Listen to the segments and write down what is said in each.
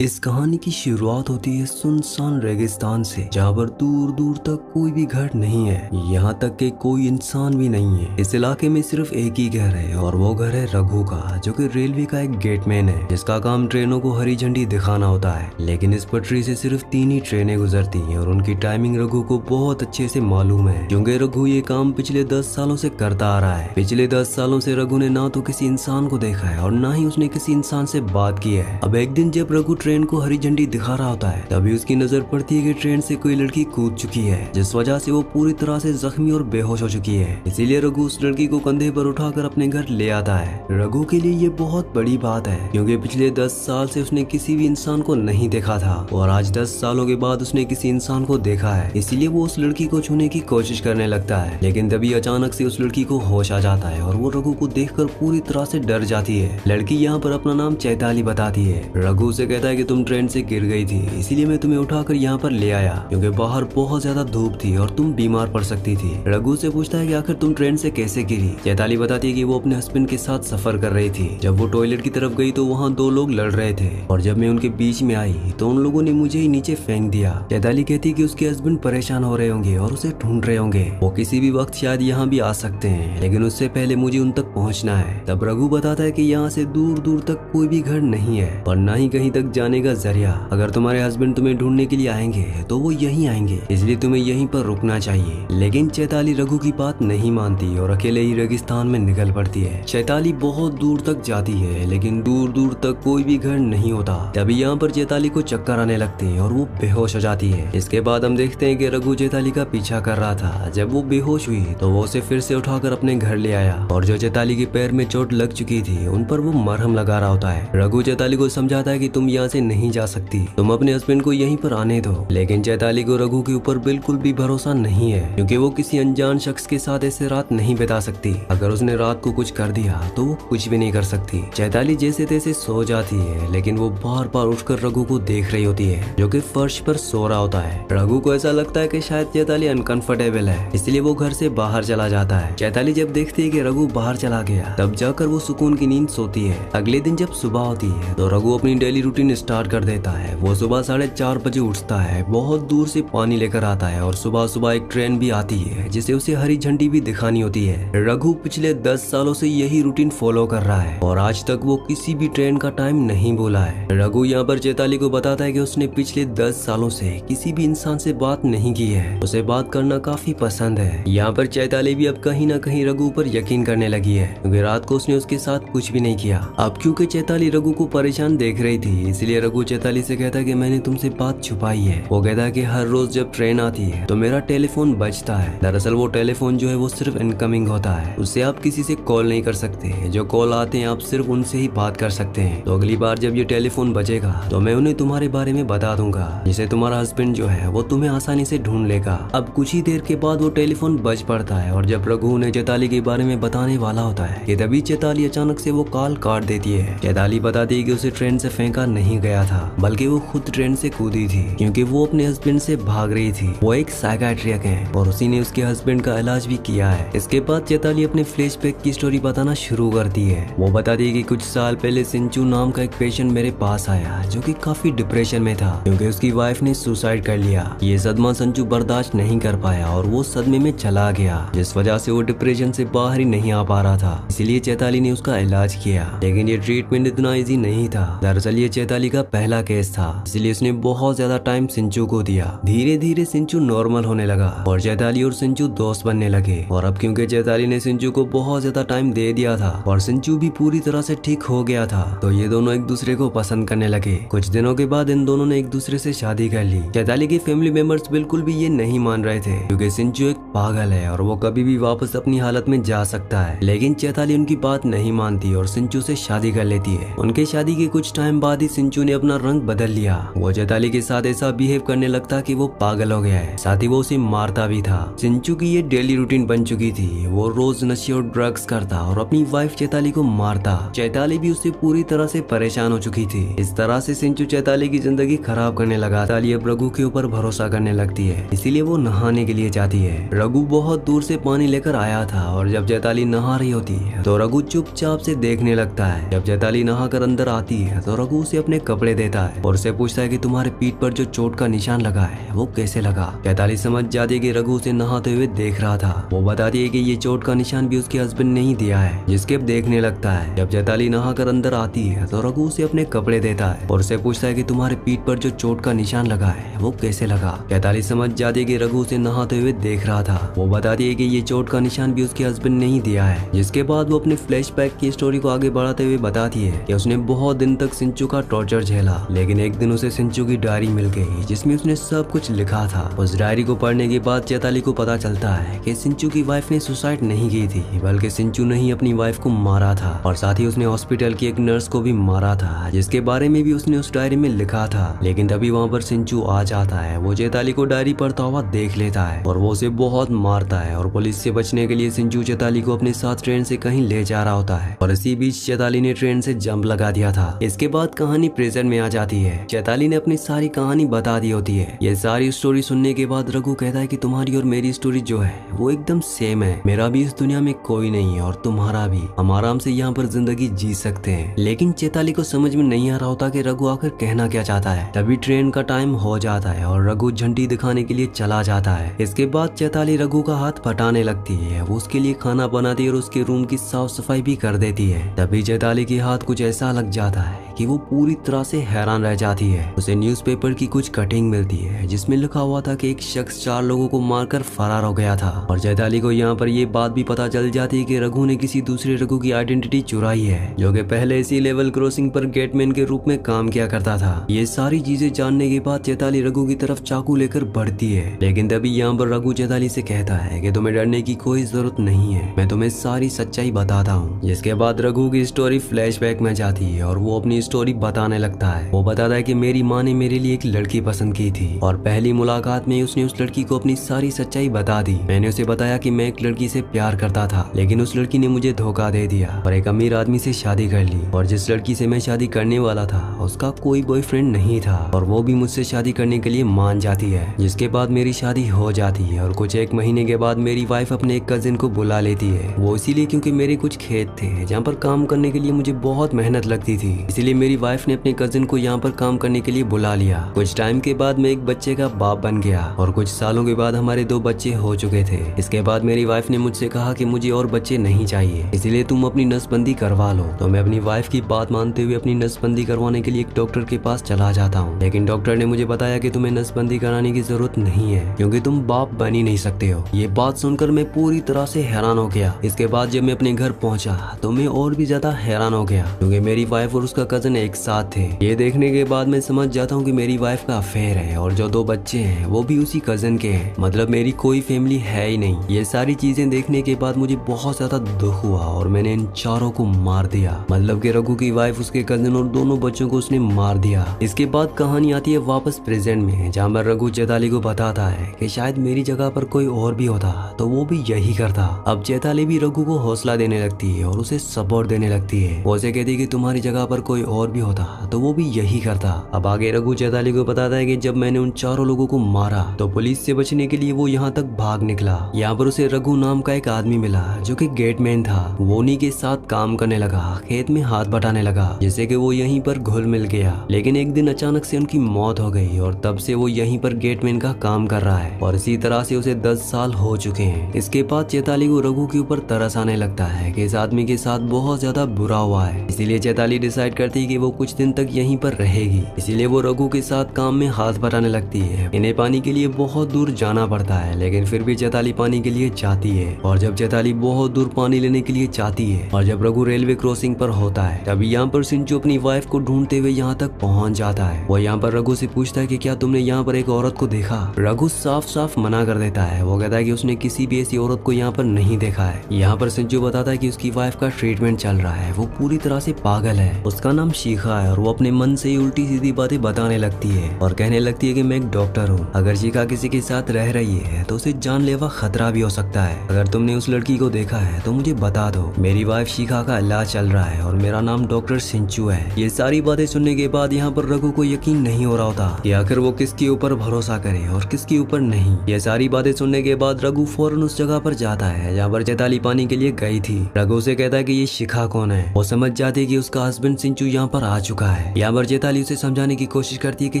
इस कहानी की शुरुआत होती है सुनसान रेगिस्तान से, जहाँ पर दूर दूर तक कोई भी घर नहीं है, यहाँ तक कि कोई इंसान भी नहीं है। इस इलाके में सिर्फ एक ही घर है और वो घर है रघु का, जो कि रेलवे का एक गेटमैन है, जिसका काम ट्रेनों को हरी झंडी दिखाना होता है। लेकिन इस पटरी से सिर्फ 3 ही ट्रेनें गुजरती हैं और उनकी टाइमिंग रघु को बहुत अच्छे से मालूम है, क्योंकि रघु ये काम पिछले 10 सालों से करता आ रहा है। पिछले 10 सालों से रघु ने ना तो किसी इंसान को देखा है और ना ही उसने किसी इंसान से बात की है। अब एक दिन जब रघु ट्रेन को हरी झंडी दिखा रहा होता है, तभी उसकी नजर पड़ती है कि ट्रेन से कोई लड़की कूद चुकी है, जिस वजह से वो पूरी तरह से जख्मी और बेहोश हो चुकी है। इसीलिए रघु उस लड़की को कंधे पर उठाकर अपने घर ले आता है। रघु के लिए ये बहुत बड़ी बात है, क्योंकि पिछले 10 साल से उसने किसी भी इंसान को नहीं देखा था और आज 10 सालों के बाद उसने किसी इंसान को देखा है। इसीलिए वो उस लड़की को छूने की कोशिश करने लगता है, लेकिन तभी अचानक से उस लड़की को होश आ जाता है और वो रघु को देखकर पूरी तरह से डर जाती है। लड़की यहाँ पर अपना नाम चैताली बताती है। रघु से कहता है कि तुम ट्रेन से गिर गई थी, इसीलिए मैं तुम्हें उठाकर यहाँ पर ले आया, क्योंकि बाहर बहुत ज्यादा धूप थी और तुम बीमार पड़ सकती थी। रघु से पूछता है कि आखिर तुम ट्रेन से कैसे गिरी। चैताली बताती है कि वो अपने हस्बैंड के साथ सफर कर रही थी। जब वो टॉयलेट की तरफ गई तो वहाँ 2 लोग लड़ रहे थे और जब मैं उनके बीच में आई तो उन लोगों ने मुझे ही नीचे फेंक दिया। चैताली कहती है कि उसके हस्बैंड परेशान हो रहे होंगे और उसे ढूंढ रहे होंगे, वो किसी भी वक्त शायद यहाँ भी आ सकते हैं, लेकिन उससे पहले मुझे उन तक पहुँचना है। तब रघु बताता है कि यहाँ से दूर दूर तक कोई भी घर नहीं है और न ही कहीं तक जाने का जरिया। अगर तुम्हारे हस्बैंड तुम्हें ढूंढने के लिए आएंगे तो वो यहीं आएंगे, इसलिए तुम्हें यहीं पर रुकना चाहिए। लेकिन चैताली रघु की बात नहीं मानती और अकेले ही रेगिस्तान में निकल पड़ती है। चैताली बहुत दूर तक जाती है, लेकिन दूर दूर तक कोई भी घर नहीं होता। तभी यहाँ पर चैताली को चक्कर आने लगते हैं और वो बेहोश हो जाती है। इसके बाद हम देखते हैं कि रघु चैताली का पीछा कर रहा था। जब वो बेहोश हुई तो वो उसे फिर से उठाकर अपने घर ले आया और जो चैताली के पैर में चोट लग चुकी थी उन पर वो मरहम लगा रहा होता है। रघु चैताली को समझाता है कि तुम यहाँ से नहीं जा सकती, तुम अपने हस्बैंड को यहीं पर आने दो। लेकिन चैताली को रघु के ऊपर बिल्कुल भी भरोसा नहीं है, क्योंकि वो किसी अनजान शख्स के साथ ऐसे रात नहीं बिता सकती। अगर उसने रात को कुछ कर दिया तो वो कुछ भी नहीं कर सकती। चैताली जैसे तैसे सो जाती है, लेकिन वो बार बार उठकर रघु को देख रही होती है, जो कि फर्श पर सो रहा होता है। रघु को ऐसा लगता है कि शायद चैताली अनकंफर्टेबल है, इसलिए वो घर से बाहर चला जाता है। चैताली जब देखती है कि रघु बाहर चला गया, तब जाकर वो सुकून की नींद सोती है। अगले दिन जब सुबह होती है तो रघु अपनी डेली रूटीन स्टार्ट कर देता है। वो सुबह 4:30 बजे उठता है, बहुत दूर से पानी लेकर आता है और सुबह सुबह एक ट्रेन भी आती है जिसे उसे हरी झंडी भी दिखानी होती है। रघु पिछले 10 सालों से यही रूटीन फॉलो कर रहा है और आज तक वो किसी भी ट्रेन का टाइम नहीं बोला है। रघु यहाँ पर चैताली को बताता है कि उसने पिछले 10 सालों से किसी भी इंसान से बात नहीं की है, उसे बात करना काफी पसंद है। यहाँ पर चैताली भी अब कहीं ना कहीं रघु पर यकीन करने लगी है, क्योंकि रात को उसने उसके साथ कुछ भी नहीं किया। अब क्योंकि चैताली रघु को परेशान देख रही थी, इसलिए रघु चैताली से कहता है कि मैंने तुमसे बात छुपाई है। वो कहता है कि हर रोज जब ट्रेन आती है तो मेरा टेलीफोन बजता है। दरअसल वो टेलीफोन जो है वो सिर्फ इनकमिंग होता है, उससे आप किसी से कॉल नहीं कर सकते। जो कॉल आते हैं आप सिर्फ उनसे ही बात कर सकते हैं। तो अगली बार जब ये टेलीफोन बजेगा तो मैं उन्हें तुम्हारे बारे में बता दूंगा, जिसे तुम्हारा हस्बैंड जो है वो तुम्हें आसानी से ढूंढ लेगा। अब कुछ ही देर के बाद वो टेलीफोन बज पड़ता है और जब रघु उन्हें चैताली के बारे में बताने वाला होता है कि तभी चैताली अचानक से वो कॉल काट देती है। चैताली बताती है कि उसे ट्रेन से फेंका नहीं गया था, बल्कि वो खुद ट्रेन से कूदी थी, क्योंकि वो अपने हस्बैंड से भाग रही थी। वो एक साइकियाट्रिस्ट है और उसी ने उसके हस्बैंड का इलाज भी किया है। इसके बाद चैताली अपने फ्लैशबैक की स्टोरी बताना शुरू करती है। वो बताती है कि कुछ साल पहले सिंचू नाम का एक पेशेंट मेरे पास आया, जो कि काफी डिप्रेशन में था, क्योंकि उसकी वाइफ ने सुसाइड कर लिया। ये सदमा संचू बर्दाश्त नहीं कर पाया और वो सदमे में चला गया, जिस वजह से वो डिप्रेशन से बाहर ही नहीं आ पा रहा था। इसीलिए चैताली ने उसका इलाज किया, लेकिन ये ट्रीटमेंट इतना ईजी नहीं था। दरअसल ये चैताली का पहला केस था, इसलिए उसने बहुत ज्यादा टाइम सिंचू को दिया। धीरे धीरे सिंचू नॉर्मल होने लगा और चैताली और सिंचू दोस्त बनने लगे। और अब क्योंकि चैताली ने सिंचू को बहुत ज्यादा टाइम दे दिया था और सिंचू भी पूरी तरह से ठीक हो गया था, तो ये दोनों एक दूसरे को पसंद करने लगे। कुछ दिनों के बाद इन दोनों ने एक दूसरे से शादी कर ली। चैताली के फैमिली मेंबर्स बिल्कुल भी ये नहीं मान रहे थे, क्योंकि सिंचू एक पागल है और वो कभी भी वापस अपनी हालत में जा सकता है। लेकिन चैताली उनकी बात नहीं मानती और सिंचू से शादी कर लेती है। उनके शादी के कुछ टाइम बाद ही सिंचू ने अपना रंग बदल लिया। वो चैताली के साथ ऐसा बिहेव करने लगता कि वो पागल हो गया है, साथ ही वो उसे मारता भी था। सिंचू की ये डेली रूटीन बन चुकी थी। वो रोज नशे और ड्रग्स करता और अपनी वाइफ चैताली को मारता। चैताली भी उससे पूरी तरह से परेशान हो चुकी थी। इस तरह से सिंचू चैताली की जिंदगी खराब करने लगा। चैताली अब रघु के ऊपर भरोसा करने लगती है, इसीलिए वो नहाने के लिए जाती है। रघु बहुत दूर से पानी लेकर आया था और जब चैताली नहा रही होती है तो रघु चुपचाप से देखने लगता है। जब चैताली नहाकर अंदर आती है तो रघु उसे अपने कपड़े देता है और उससे पूछता है कि तुम्हारे पीठ पर जो चोट का निशान लगा है वो कैसे लगा। चैताली समझ जाती है कि रघु उसे नहाते हुए देख रहा था। वो बताती है कि ये चोट का निशान भी उसके हस्बैंड ने ही दिया है, जिसके अब देखने लगता है। जब चैताली नहाकर अंदर आती है तो रघु उसे अपने कपड़े देता है और उससे पूछता है कि तुम्हारे पीठ पर जो चोट का निशान लगा है वो कैसे लगा। चैताली समझ जाती है कि रघु उसे नहाते हुए देख रहा था। वो बताती है कि ये चोट का निशान भी उसके हस्बैंड ने ही दिया है। जिसके बाद वो अपने फ्लैशबैक की स्टोरी को आगे बढ़ाते हुए बताती है कि उसने बहुत दिन तक सिंचू का टॉर्चर झेला, लेकिन एक दिन उसे सिंचू की डायरी मिल गई जिसमें उसने सब कुछ लिखा था। उस डायरी को पढ़ने के बाद चैताली को पता चलता है कि सिंचू की वाइफ ने सुसाइड नहीं की थी, बल्कि सिंचू ने ही अपनी वाइफ को मारा था और साथ ही उसने हॉस्पिटल की एक नर्स को भी मारा था, जिसके बारे में भी उसने उस डायरी में लिखा था। लेकिन तभी वहाँ पर सिंचू आ जाता है। वो चैताली को डायरी पढ़ता हुआ देख लेता है और वो उसे बहुत मारता है और पुलिस से बचने के लिए सिंचू चैताली को अपने साथ ट्रेन से कहीं ले जा रहा होता है और इसी बीच चैताली ने ट्रेन से जंप लगा दिया था। इसके बाद कहानी प्रेजेंट में आ जाती है। चैताली ने अपनी सारी कहानी बता दी होती है। ये सारी स्टोरी सुनने के बाद रघु कहता है कि तुम्हारी और मेरी स्टोरी जो है वो एकदम सेम है। मेरा भी इस दुनिया में कोई नहीं है और तुम्हारा भी। हम आराम से यहाँ पर जिंदगी जी सकते हैं। लेकिन चैताली को समझ में नहीं आ रहा होता कि रघु आखिर कहना क्या चाहता है। तभी ट्रेन का टाइम हो जाता है और रघु झंडी दिखाने के लिए चला जाता है। इसके बाद चैताली रघु का हाथ पटाने लगती है। वो उसके लिए खाना बनाती है और उसके रूम की साफ सफाई भी कर देती है। तभी चैताली के हाथ कुछ ऐसा लग जाता है कि वो पूरी तरह से हैरान रह जाती है। उसे न्यूज़पेपर की कुछ कटिंग मिलती है जिसमें लिखा हुआ था कि एक शख्स 4 लोगों को मारकर फरार हो गया था और चैताली को यहाँ पर ये बात भी पता चल जाती है कि रघु ने किसी दूसरे रघु की आइडेंटिटी चुराई है, जो कि पहले इसी लेवल क्रॉसिंग पर गेटमैन के रूप में काम किया करता था। ये सारी चीजें जानने के बाद चैताली रघु की तरफ चाकू लेकर बढ़ती है। लेकिन तभी यहाँ पर रघु चैताली से कहता है कि तुम्हें डरने की कोई जरूरत नहीं है, मैं तुम्हें सारी सच्चाई बताता हूँ। जिसके बाद रघु की स्टोरी फ्लैशबैक में जाती है और वो अपनी स्टोरी बताने लगता है। वो बताता है कि मेरी माँ ने मेरे लिए एक लड़की पसंद की थी और पहली मुलाकात में उसने उस लड़की को अपनी सारी सच्चाई बता दी। मैंने उसे बताया कि मैं एक लड़की से प्यार करता था, लेकिन उस लड़की ने मुझे धोखा दे दिया और एक अमीर आदमी से शादी कर ली और जिस लड़की से मैं शादी करने वाला था उसका कोई बॉयफ्रेंड नहीं था और वो भी मुझसे शादी करने के लिए मान जाती है। जिसके बाद मेरी शादी हो जाती है और कुछ 1 महीने के बाद मेरी वाइफ अपने एक कजिन को बुला लेती है। वो इसीलिए क्योंकि मेरे कुछ खेत थे जहाँ पर काम करने के लिए मुझे बहुत मेहनत लगती थी, इसलिए मेरी वाइफ ने अपने कजिन को यहाँ पर काम करने के लिए बुला लिया। कुछ टाइम के बाद मैं एक बच्चे का बाप बन गया और कुछ सालों के बाद हमारे 2 बच्चे हो चुके थे। इसके बाद मेरी वाइफ ने मुझसे कहा कि मुझे और बच्चे नहीं चाहिए, इसलिए तुम अपनी नसबंदी करवा लो। तो मैं अपनी वाइफ की बात मानते हुए अपनी नसबंदी करवाने के लिए एक डॉक्टर के पास चला जाता हूँ। लेकिन डॉक्टर ने मुझे बताया कि तुम्हें नसबंदी कराने की जरूरत नहीं है क्योंकि तुम बाप बन ही नहीं सकते हो। ये बात सुनकर मैं पूरी तरह से हैरान हो गया। इसके बाद जब मैं अपने घर पहुंचा तो मैं और भी ज्यादा हैरान हो गया क्योंकि मेरी वाइफ और उसका कजन एक साथ थे। ये देखने के बाद मैं समझ जाता हूँ कि मेरी वाइफ का अफेयर है और जो 2 बच्चे हैं वो भी उसी कजन के हैं, मतलब मेरी कोई फैमिली है ही नहीं। ये सारी चीजें देखने के बाद मुझे बहुत ज्यादा दुख हुआ और मैंने इन चारों को मार दिया, मतलब कि रघु की वाइफ, उसके कजन और दोनों बच्चों को उसने मार दिया। इसके बाद कहानी आती है वापस प्रेजेंट में, जहाँ पर रघु चैताली को बताता है कि शायद मेरी जगह पर कोई और भी होता तो वो भी यही करता। अब चैताली भी रघु को हौसला देने लगती है और उसे सपोर्ट देने लगती है। वो उसे कहती है कि तुम्हारी जगह पर कोई और भी होता तो वो भी यही करता। अब आगे रघु चैताली को बताता है कि जब मैंने उन 4 लोगों को मारा तो पुलिस से बचने के लिए वो यहाँ तक भाग निकला। यहाँ पर उसे रघु नाम का एक आदमी मिला जो कि गेटमैन था। वो उन्हीं के साथ काम करने लगा, खेत में हाथ बटाने लगा, जिससे कि वो यहीं पर घुल मिल गया। लेकिन एक दिन अचानक से उनकी मौत हो गई और तब से वो यहीं पर गेटमैन का काम कर रहा है और इसी तरह से उसे 10 साल हो चुके हैं। इसके बाद चैताली को रघु के ऊपर तरस आने लगता है कि इस आदमी के साथ बहुत ज्यादा बुरा हुआ है, इसीलिए चैताली डिसाइड करती है कि वो कुछ दिन तक यहीं पर रहेगी। इसीलिए वो रघु के साथ काम में हाथ बटाने लगती है। इन्हें पानी के लिए बहुत दूर जाना पड़ता है, लेकिन फिर भी चैताली पानी के लिए जाती है। और जब चैताली बहुत दूर पानी लेने के लिए जाती है और जब रघु रेलवे क्रॉसिंग पर होता है तभी यहाँ पर सिंचू अपनी वाइफ को ढूंढते हुए यहाँ तक पहुँच जाता है। वो यहाँ पर रघु से पूछता है कि क्या तुमने यहाँ पर एक औरत को देखा? रघु साफ साफ मना कर देता है। वो कहता है कि उसने किसी भी ऐसी औरत को यहाँ पर नहीं देखा है। यहाँ पर सिंचू बताता है कि उसकी वाइफ का ट्रीटमेंट चल रहा है, वो पूरी तरह से पागल है, उसका नाम शिखा है और वो अपने मन से ही उल्टी सीधी बातें बताने लगती है और कहने लगती है कि मैं एक डॉक्टर हूँ। अगर शिखा किसी के साथ रह रही है तो उसे जानलेवा खतरा भी हो सकता है। अगर तुमने उस लड़की को देखा है तो मुझे बता दो। मेरी वाइफ शिखा का इलाज चल रहा है और मेरा नाम डॉक्टर सिंचू है। ये सारी बातें सुनने के बाद यहाँ पर रघु को यकीन नहीं हो रहा होता कि आखिर वो किसके ऊपर भरोसा करे और किसके ऊपर नहीं। ये सारी बातें सुनने के बाद रघु फौरन उस जगह पर जाता है जहाँ पर चैताली पानी के लिए गई थी। रघु से कहता है कि ये शिखा कौन है। वो समझ जाती है कि उसका हस्बैंड सिंचू यहाँ पर आ चुका है। यहाँ पर चैताली उसे समझाने की कोशिश करती है कि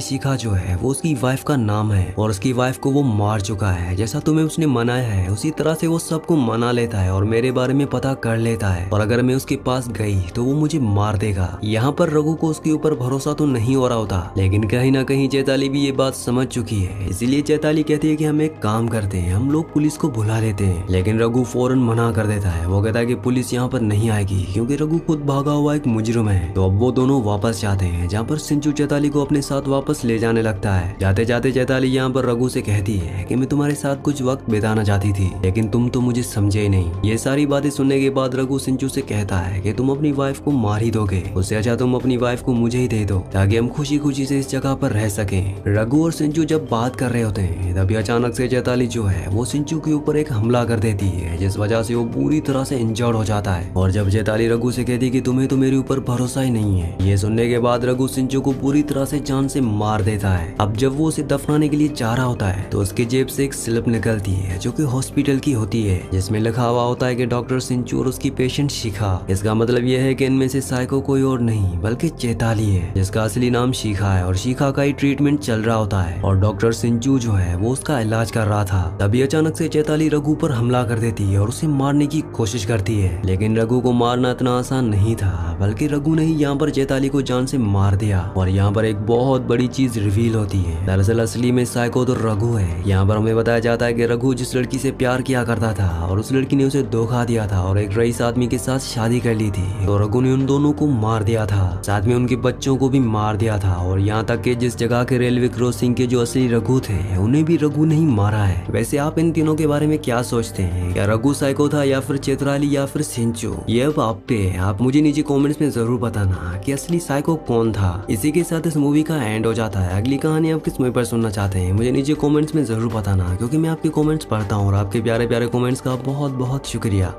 शिखा जो है वो उसकी वाइफ का नाम है और उसकी वाइफ को वो मार चुका है। जैसा तुम्हें उसने मनाया है उसी तरह से वो सबको मना लेता है और मेरे बारे में पता कर लेता है, और अगर मैं उसके पास गई तो वो मुझे मार देगा। यहाँ पर रघु को उसके ऊपर भरोसा तो नहीं हो रहा होता, लेकिन कहीं ना कहीं चैताली भी ये बात समझ चुकी है। इसीलिए चैताली कहती है कि हम एक काम करते हैं, हम लोग पुलिस को बुला लेते हैं। लेकिन रघु फौरन मना कर देता है। वो कहता है कि पुलिस यहाँ पर नहीं आएगी क्योंकि रघु खुद भागा हुआ एक मुजरिम है। तो अब वो दोनों वापस जाते हैं, जहाँ पर सिंचू चैताली को अपने साथ वापस ले जाने लगता है। जाते जाते चैताली यहाँ पर रघु से कहती है कि मैं तुम्हारे साथ कुछ वक्त बिताना चाहती थी, लेकिन तुम तो मुझे समझे ही नहीं। ये सारी बातें सुनने के बाद रघु सिंचू से कहता है कि तुम अपनी वाइफ को मार ही दोगे, उससे अच्छा तुम अपनी वाइफ को मुझे ही दे दो ताकि हम खुशी खुशी से इस जगह पर रह सके। रघु और सिंचू जब बात कर रहे होते हैं तभी अचानक से चैताली जो है वो सिंचू के ऊपर एक हमला कर देती है, जिस वजह से वो पूरी तरह से इंजर्ड हो जाता है। और जब चैताली रघु से कहती कि तुम्हें तो मेरे ऊपर भरोसा ही नहीं है, ये सुनने के बाद रघु सिंचू को पूरी तरह से जान से मार देता है। अब जब वो उसे दफनाने के लिए जा रहा होता है तो उसके जेब से एक स्लिप निकलती है जो कि हॉस्पिटल की होती है, जिसमें लिखा हुआ होता है कि डॉक्टर सिंचू और उसकी पेशेंट शिखा। इसका मतलब यह है कि इनमें से साइको कोई और नहीं बल्कि चैताली है, जिसका असली नाम शिखा है और शिखा का ही ट्रीटमेंट चल रहा होता है और डॉक्टर सिंचू जो है वो उसका इलाज कर रहा था। तभी अचानक से चैताली रघु पर हमला कर देती है और उसे मारने की कोशिश करती है, लेकिन रघु को मारना इतना आसान नहीं था, बल्कि रघु ने ही यहाँ पर चैताली को जान से मार दिया। और यहाँ पर एक बहुत बड़ी चीज रिवील होती है। दरअसल असली में साइको तो रघु है। यहाँ पर हमें बताया जाता है कि रघु जिस लड़की से प्यार किया करता था और उस लड़की ने उसे धोखा दिया था और एक रईस आदमी के साथ शादी कर ली थी, तो रघु ने उन दोनों को मार दिया था, साथ में उनके बच्चों को भी मार दिया था। और यहाँ तक कि जिस जगह के रेलवे क्रॉसिंग के जो असली रघु थे उन्हें भी रघु ने ही मारा है। वैसे आप इन तीनों के बारे में क्या सोचते हैं? क्या रघु साइको था या फिर चैताली या फिर सिंचू? ये अब आप पे है, आप मुझे नीचे कमेंट्स में जरूर बताना कि असली साइको कौन था। इसी के साथ इस मूवी का एंड हो जाता है। अगली कहानी आप किस मूवी पर सुनना चाहते हैं मुझे नीचे कमेंट्स में जरूर बताना, क्योंकि मैं आपके कमेंट्स पढ़ता हूँ और आपके प्यारे प्यारे कमेंट्स का बहुत बहुत शुक्रिया।